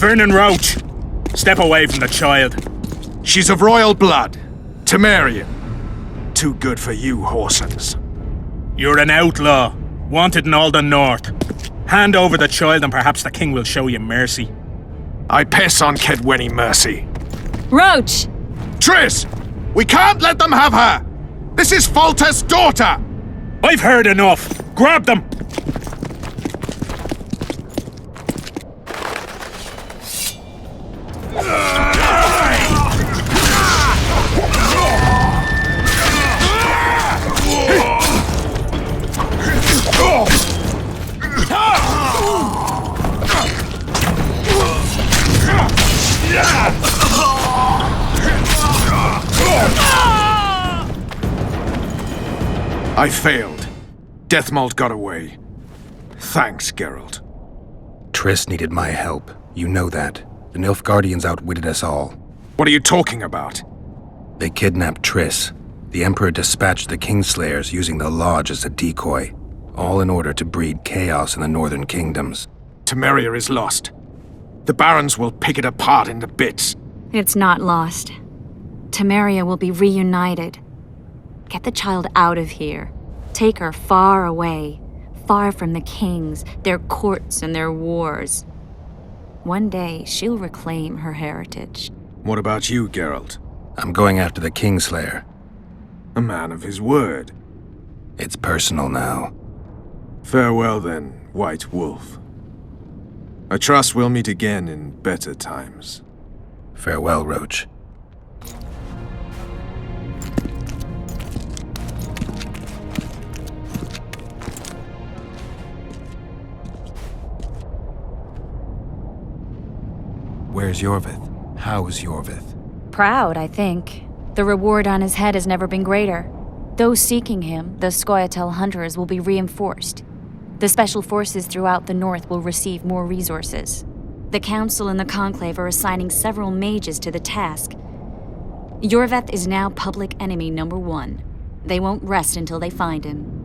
Vernon Roach, step away from the child. She's of royal blood. Temerian. Too good for you, Horsens. You're an outlaw, wanted in all the north. Hand over the child and perhaps the king will show you mercy. I piss on Kedwenny mercy. Roach! Triss! We can't let them have her! This is Foltest's daughter! I've heard enough. Grab them! I failed. Deathmold got away. Thanks, Geralt. Triss needed my help. You know that. The Nilfgaardians outwitted us all. What are you talking about? They kidnapped Triss. The Emperor dispatched the Kingslayers using the Lodge as a decoy, all in order to breed chaos in the northern kingdoms. Temeria is lost. The Barons will pick it apart into bits. It's not lost. Temeria will be reunited. Get the child out of here. Take her far away, far from the kings, their courts, and their wars. One day, she'll reclaim her heritage. What about you, Geralt? I'm going after the Kingslayer. A man of his word. It's personal now. Farewell then, White Wolf. I trust we'll meet again in better times. Farewell, Roach. Where's Yorvith? How's Yorvith? Proud, I think. The reward on his head has never been greater. Those seeking him, the Scoia'tael hunters, will be reinforced. The special forces throughout the north will receive more resources. The Council and the Conclave are assigning several mages to the task. Yorvith is now public enemy number 1. They won't rest until they find him.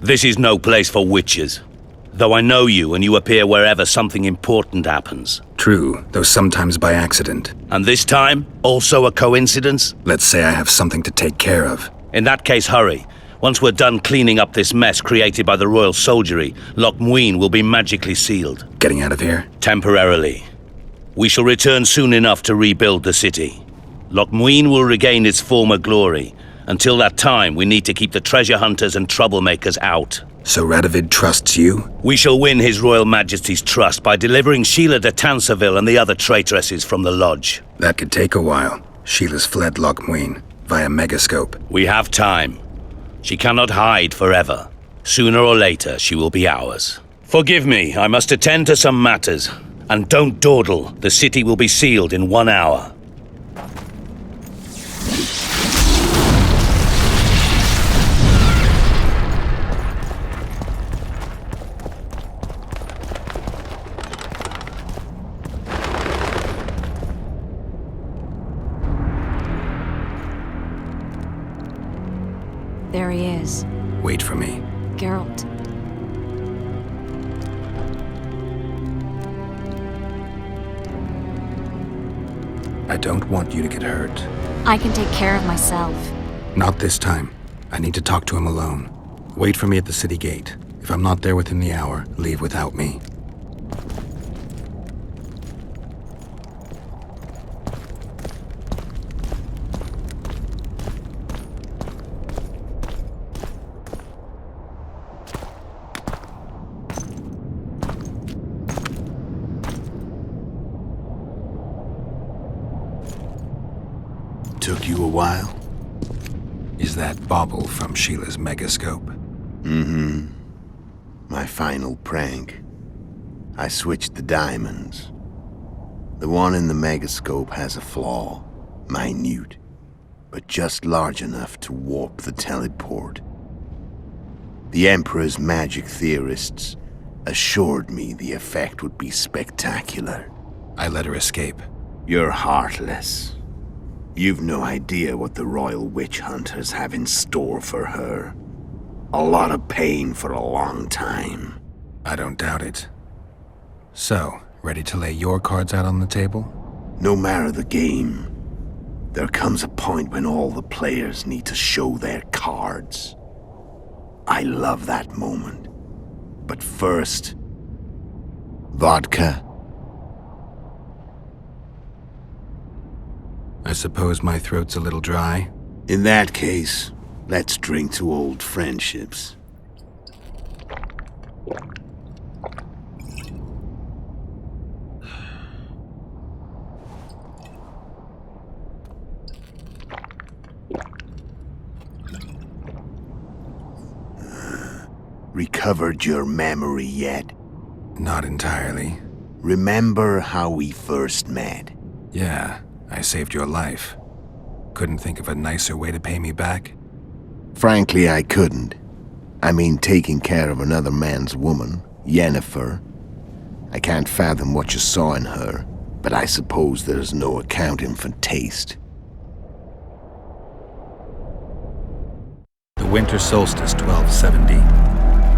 This is no place for witches. Though I know you and you appear wherever something important happens. True, though sometimes by accident. And this time, also a coincidence? Let's say I have something to take care of. In that case, hurry. Once we're done cleaning up this mess created by the royal soldiery, Loch Muin will be magically sealed. Getting out of here? Temporarily. We shall return soon enough to rebuild the city. Loch Muin will regain its former glory. Until that time, we need to keep the treasure hunters and troublemakers out. So Radovid trusts you? We shall win His Royal Majesty's trust by delivering Sheila de Tansarville and the other traitresses from the lodge. That could take a while. Sheila's fled Loch Muin via Megascope. We have time. She cannot hide forever. Sooner or later, she will be ours. Forgive me, I must attend to some matters. And don't dawdle, the city will be sealed in 1 hour. There he is. Wait for me. Geralt. I don't want you to get hurt. I can take care of myself. Not this time. I need to talk to him alone. Wait for me at the city gate. If I'm not there within the hour, leave without me. Took you a while? Is that bauble from Sheila's megascope? Mm-hmm. My final prank. I switched the diamonds. The one in the megascope has a flaw. Minute. But just large enough to warp the teleport. The Emperor's magic theorists assured me the effect would be spectacular. I let her escape. You're heartless. You've no idea what the royal witch hunters have in store for her. A lot of pain for a long time. I don't doubt it. So, ready to lay your cards out on the table? No matter the game, there comes a point when all the players need to show their cards. I love that moment. But first, vodka. I suppose my throat's a little dry. In that case, let's drink to old friendships. Recovered your memory yet? Not entirely. Remember how we first met? Yeah, I saved your life. Couldn't think of a nicer way to pay me back? Frankly, I couldn't. I mean, taking care of another man's woman, Yennefer. I can't fathom what you saw in her, but I suppose there's no accounting for taste. The winter solstice 1270.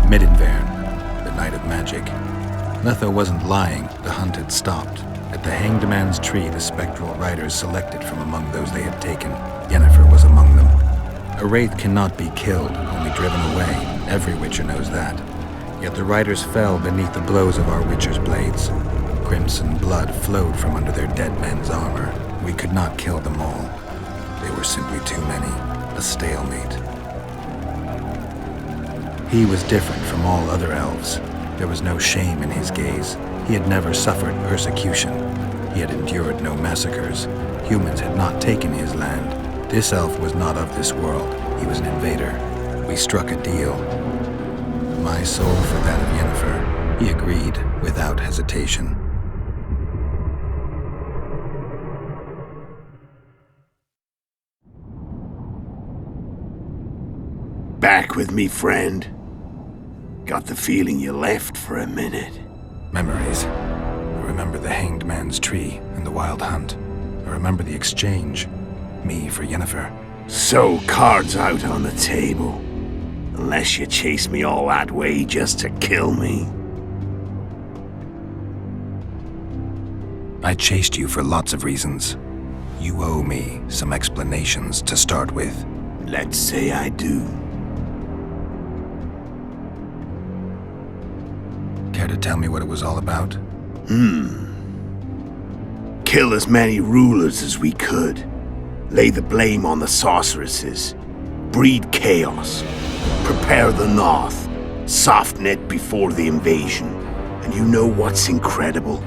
Midinvern, the night of magic. Letho wasn't lying, the hunt had stopped. At the Hanged Man's Tree, the spectral riders selected from among those they had taken. Yennefer was among them. A wraith cannot be killed, only driven away. Every witcher knows that. Yet the riders fell beneath the blows of our witcher's blades. Crimson blood flowed from under their dead men's armor. We could not kill them all. They were simply too many. A stalemate. He was different from all other elves. There was no shame in his gaze. He had never suffered persecution. He had endured no massacres. Humans had not taken his land. This elf was not of this world. He was an invader. We struck a deal. My soul for that of Yennefer. He agreed without hesitation. Back with me, friend. Got the feeling you left for a minute. Memories. I remember the Hanged Man's Tree and the Wild Hunt. I remember the exchange. Me for Yennefer. So, cards out on the table. Unless you chase me all that way just to kill me. I chased you for lots of reasons. You owe me some explanations to start with. Let's say I do. Care to tell me what it was all about? Kill as many rulers as we could. Lay the blame on the sorceresses. Breed chaos. Prepare the North. Soft net before the invasion. And you know what's incredible?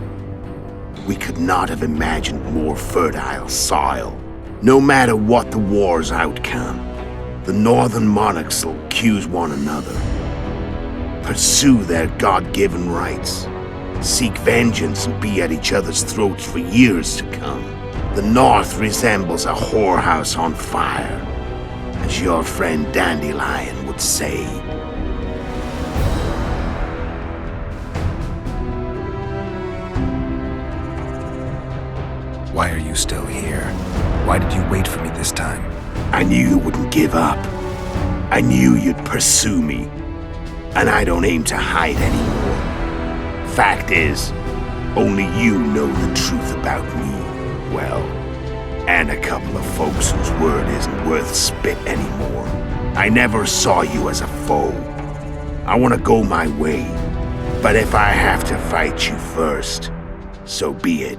We could not have imagined more fertile soil. No matter what the war's outcome, the northern monarchs will accuse one another. Pursue their God-given rights. Seek vengeance and be at each other's throats for years to come. The North resembles a whorehouse on fire, as your friend Dandelion would say. Why are you still here? Why did you wait for me this time? I knew you wouldn't give up. I knew you'd pursue me, and I don't aim to hide anymore. Fact is, only you know the truth about me, well, and a couple of folks whose word isn't worth spit anymore. I never saw you as a foe. I want to go my way, but if I have to fight you first, so be it.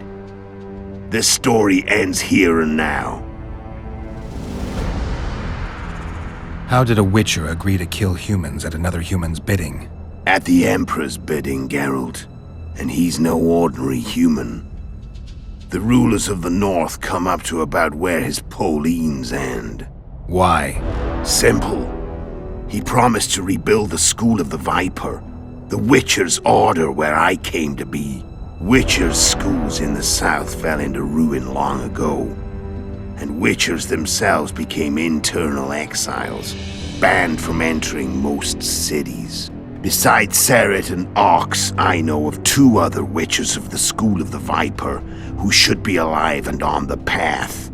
This story ends here and now. How did a Witcher agree to kill humans at another human's bidding? At the Emperor's bidding, Geralt, and he's no ordinary human. The rulers of the North come up to about where his Pauline's end. Why? Simple. He promised to rebuild the School of the Viper, the Witcher's order where I came to be. Witcher's schools in the south fell into ruin long ago, and Witchers themselves became internal exiles, banned from entering most cities. Besides Seret and Ox, I know of 2 other Witchers of the School of the Viper who should be alive and on the path.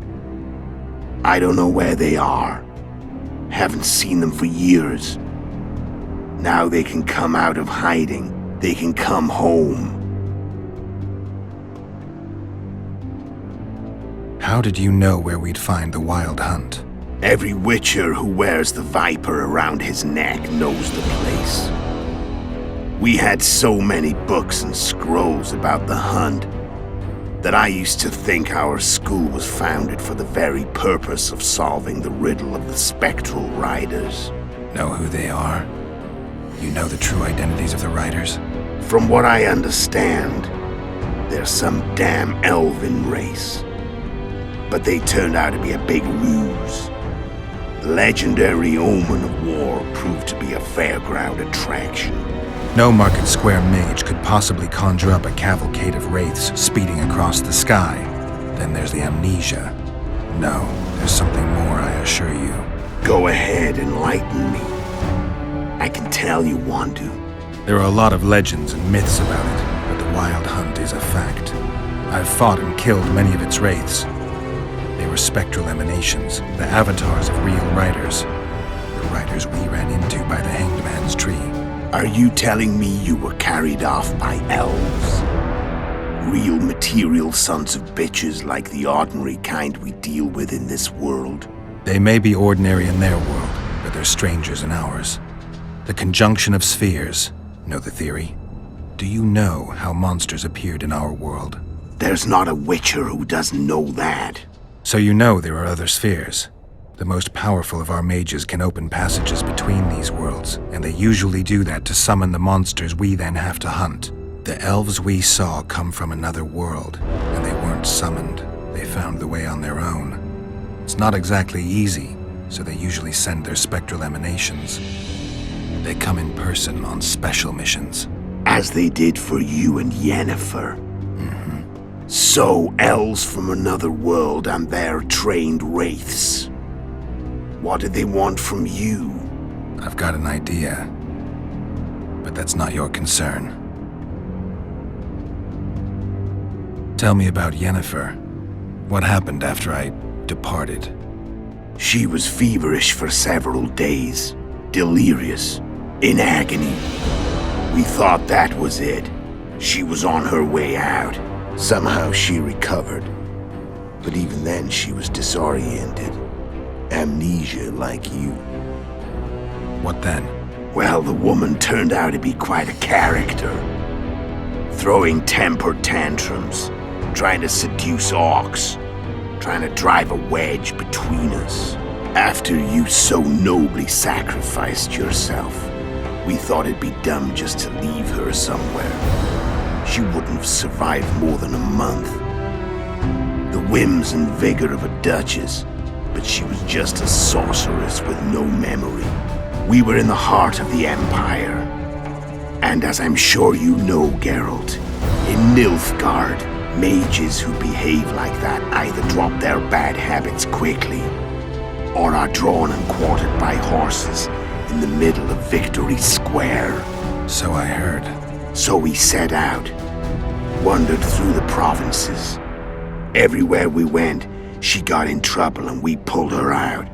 I don't know where they are. Haven't seen them for years. Now they can come out of hiding. They can come home. How did you know where we'd find the Wild Hunt? Every Witcher who wears the Viper around his neck knows the place. We had so many books and scrolls about the hunt that I used to think our school was founded for the very purpose of solving the riddle of the spectral riders. Know who they are? You know the true identities of the riders? From what I understand, they're some damn elven race. But they turned out to be a big ruse. The legendary Omen of War proved to be a fairground attraction. No Market Square mage could possibly conjure up a cavalcade of wraiths speeding across the sky. Then there's the amnesia. No, there's something more, I assure you. Go ahead, enlighten me. I can tell you want to. There are a lot of legends and myths about it, but the Wild Hunt is a fact. I've fought and killed many of its wraiths. They were spectral emanations, the avatars of real riders. The riders we ran into by the Hanged Man's Tree. Are you telling me you were carried off by elves? Real material sons of bitches like the ordinary kind we deal with in this world? They may be ordinary in their world, but they're strangers in ours. The conjunction of spheres. Know the theory? Do you know how monsters appeared in our world? There's not a Witcher who doesn't know that. So you know there are other spheres. The most powerful of our mages can open passages between these worlds, and they usually do that to summon the monsters we then have to hunt. The elves we saw come from another world, and they weren't summoned. They found the way on their own. It's not exactly easy, so they usually send their spectral emanations. They come in person on special missions. As they did for you and Yennefer. So, elves from another world and their trained wraiths. What did they want from you? I've got an idea, but that's not your concern. Tell me about Yennefer. What happened after I departed? She was feverish for several days, delirious, in agony. We thought that was it. She was on her way out. Somehow she recovered. But even then she was disoriented. Amnesia like you. What then? Well, the woman turned out to be quite a character. Throwing temper tantrums, trying to seduce orcs, trying to drive a wedge between us. After you so nobly sacrificed yourself, we thought it'd be dumb just to leave her somewhere. She wouldn't have survived more than a month. The whims and vigor of a duchess, but she was just a sorceress with no memory. We were in the heart of the Empire. And as I'm sure you know, Geralt, in Nilfgaard, mages who behave like that either drop their bad habits quickly, or are drawn and quartered by horses in the middle of Victory Square. So I heard. So we set out, wandered through the provinces. Everywhere we went, she got in trouble and we pulled her out.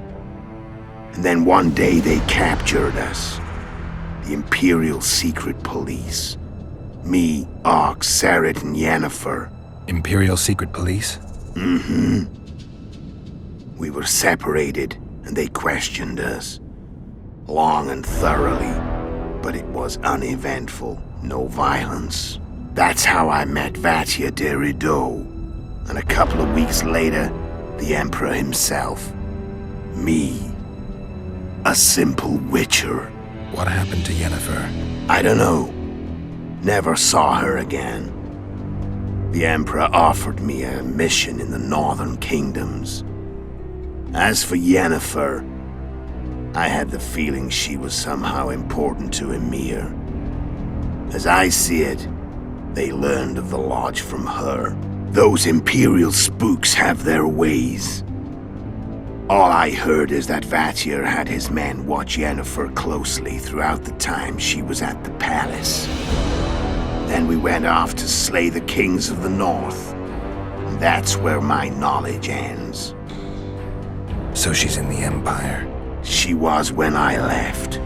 And then one day they captured us. The Imperial Secret Police. Me, Ox, Sarit, and Yennefer. Imperial Secret Police? Mm-hmm. We were separated, and they questioned us. Long and thoroughly, but it was uneventful. No violence. That's how I met Vatia de Rideau. And a couple of weeks later, the Emperor himself. Me. A simple witcher. What happened to Yennefer? I don't know. Never saw her again. The Emperor offered me a mission in the northern kingdoms. As for Yennefer, I had the feeling she was somehow important to Emir. As I see it, they learned of the Lodge from her. Those Imperial spooks have their ways. All I heard is that Vatir had his men watch Yennefer closely throughout the time she was at the palace. Then we went off to slay the kings of the north. And that's where my knowledge ends. So she's in the Empire. She was when I left.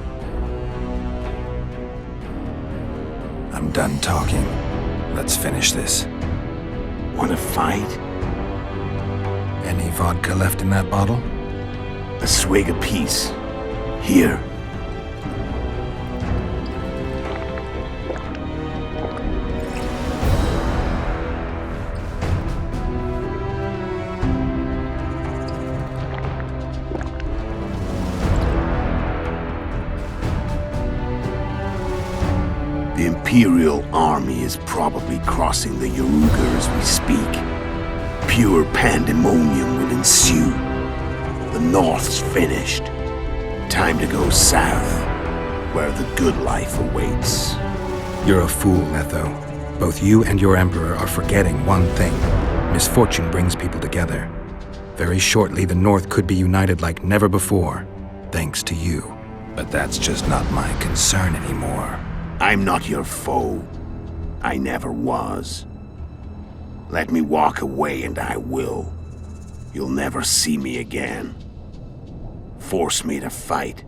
I'm done talking. Let's finish this. Want to fight? Any vodka left in that bottle? A swig apiece. Here. The Imperial army is probably crossing the Yaruga as we speak. Pure pandemonium will ensue. The North's finished. Time to go south, where the good life awaits. You're a fool, Netho. Both you and your Emperor are forgetting one thing. Misfortune brings people together. Very shortly, the North could be united like never before, thanks to you. But that's just not my concern anymore. I'm not your foe. I never was. Let me walk away and I will. You'll never see me again. Force me to fight,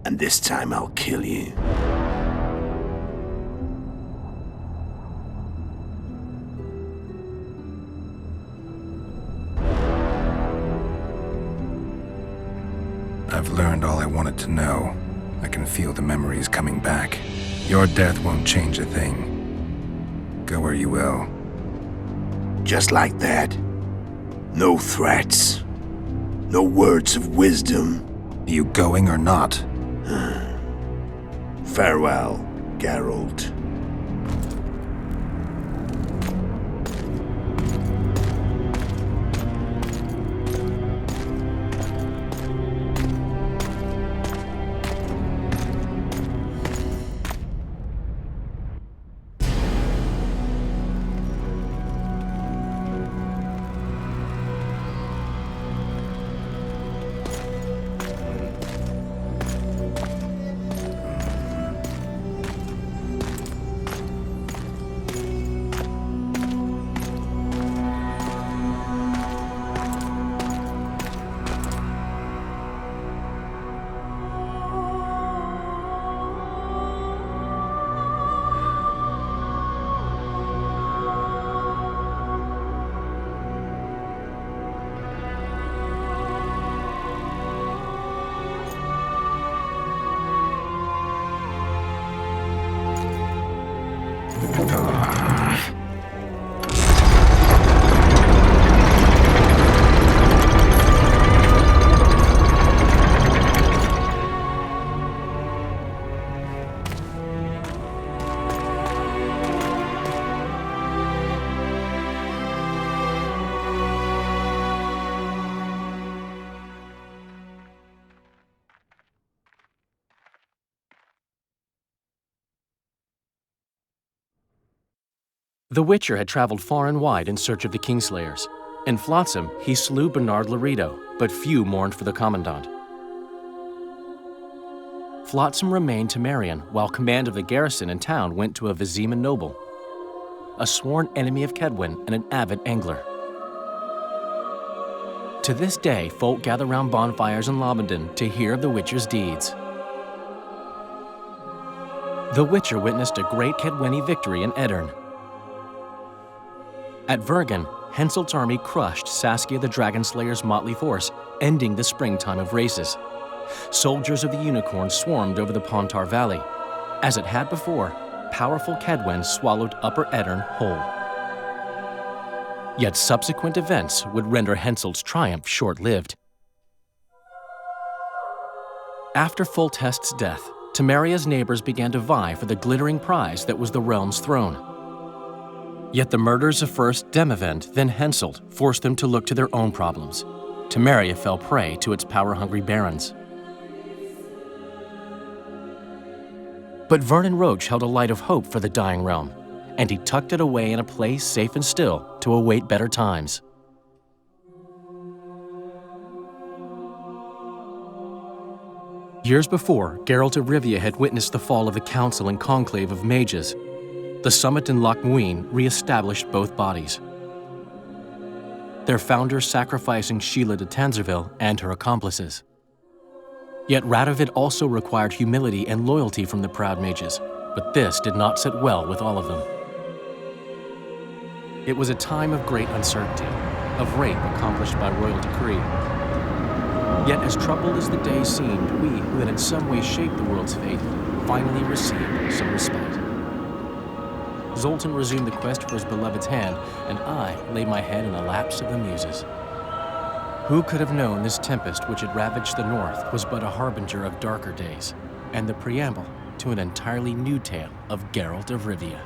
and this time I'll kill you. I've learned all I wanted to know. I can feel the memories coming back. Your death won't change a thing. Go where you will. Just like that. No threats. No words of wisdom. You going or not? Farewell, Geralt. The Witcher had traveled far and wide in search of the Kingslayers. In Flotsam, he slew Bernard Laredo, but few mourned for the Commandant. Flotsam remained to Marion, while command of the garrison and town went to a Vizima noble, a sworn enemy of Kedwin and an avid angler. To this day, folk gather round bonfires in Lobenden to hear of the Witcher's deeds. The Witcher witnessed a great Kedwenny victory in Edirn. At Vergen, Henselt's army crushed Saskia the Dragonslayer's motley force, ending the springtime of races. Soldiers of the Unicorn swarmed over the Pontar Valley. As it had before, powerful Kedwen swallowed Upper Edirn whole. Yet subsequent events would render Henselt's triumph short-lived. After Foltest's death, Temeria's neighbors began to vie for the glittering prize that was the realm's throne. Yet the murders of first Demavend, then Henselt, forced them to look to their own problems. Temeria fell prey to its power-hungry barons. But Vernon Roche held a light of hope for the dying realm, and he tucked it away in a place safe and still to await better times. Years before, Geralt of Rivia had witnessed the fall of the Council and Conclave of Mages. The summit in Loch Muin re-established both bodies, their founders sacrificing Sheila de Tanzerville and her accomplices. Yet Radovid also required humility and loyalty from the proud mages, but this did not sit well with all of them. It was a time of great uncertainty, of rape accomplished by royal decree. Yet as troubled as the day seemed, we, who had in some way shaped the world's fate, finally received some respite. Zoltan resumed the quest for his beloved's hand, and I laid my head in the laps of the muses. Who could have known this tempest which had ravaged the north was but a harbinger of darker days, and the preamble to an entirely new tale of Geralt of Rivia.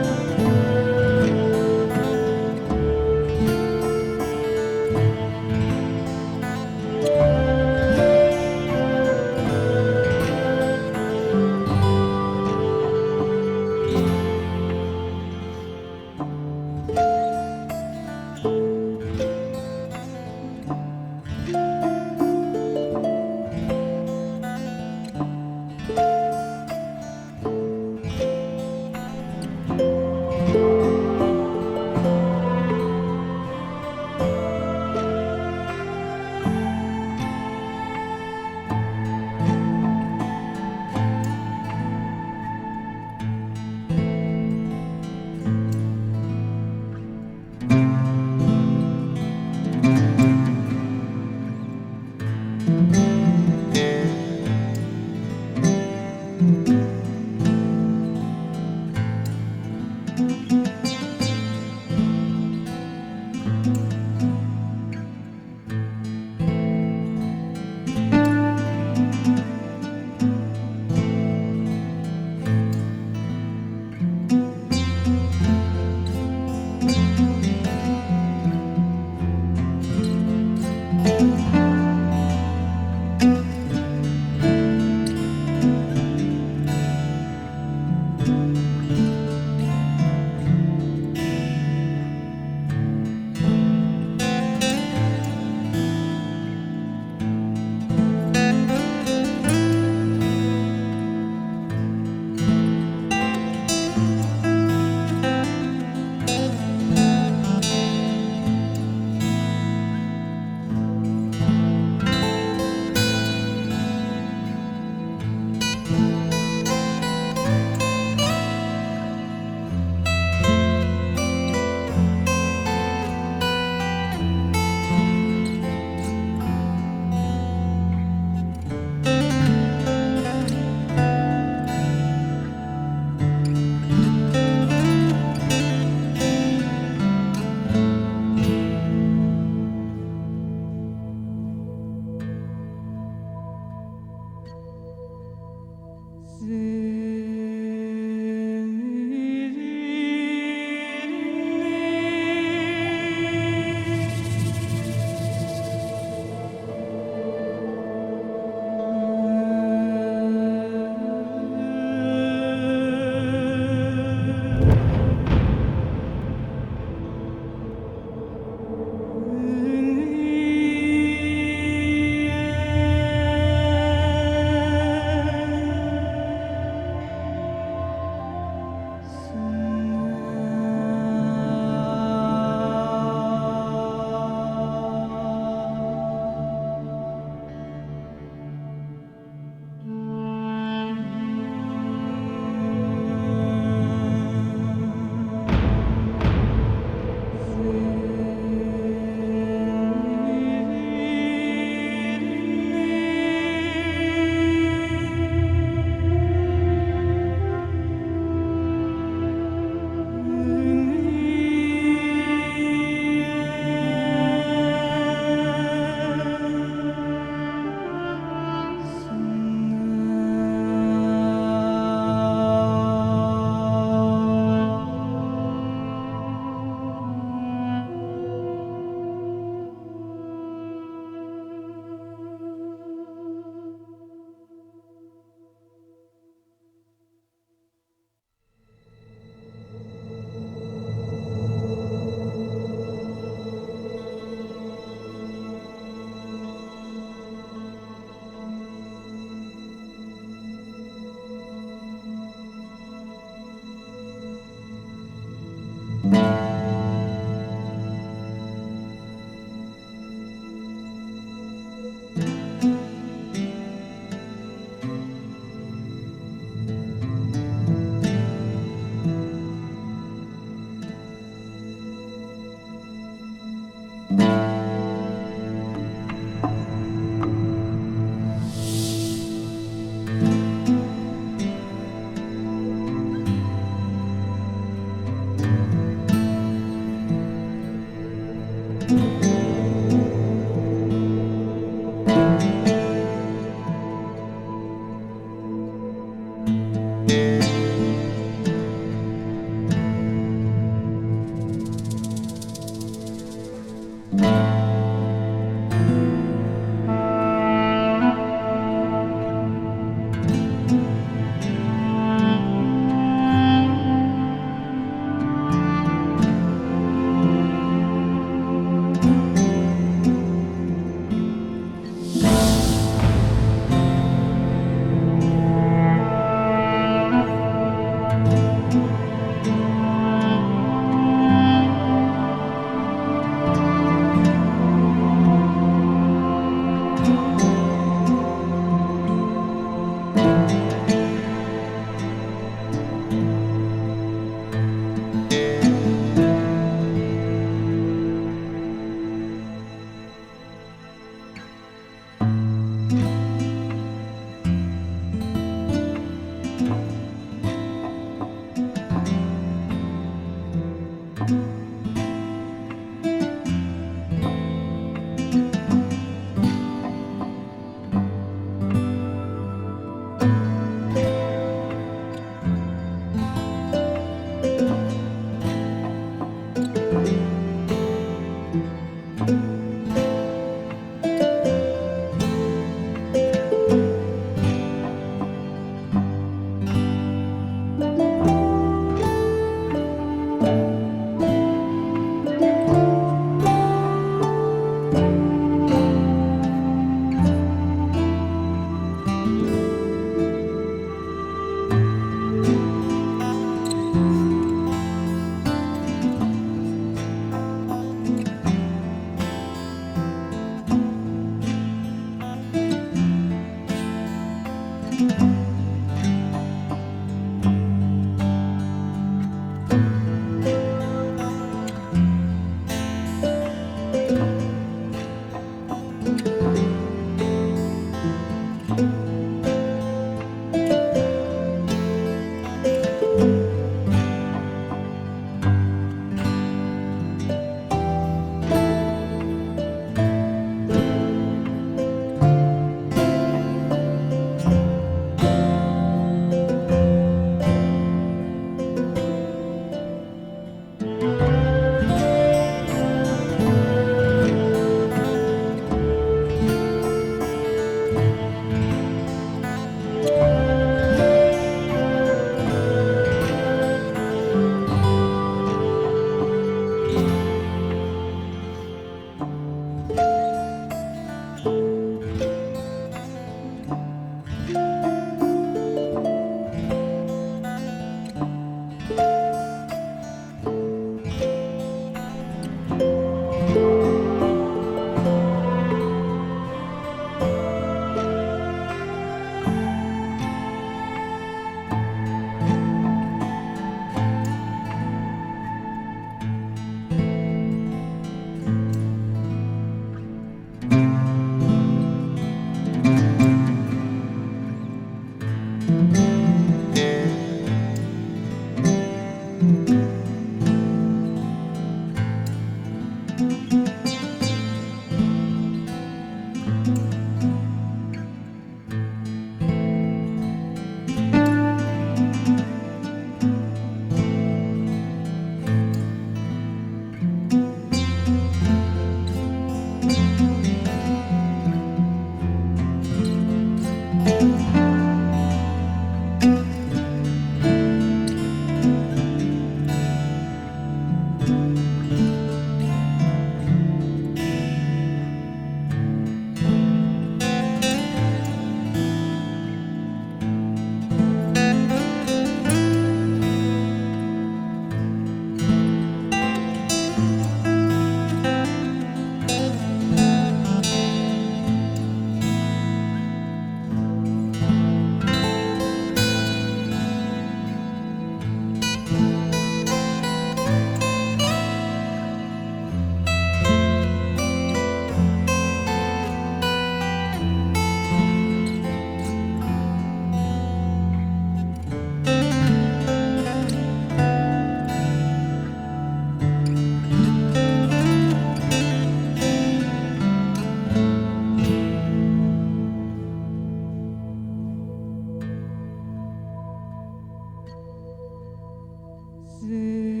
you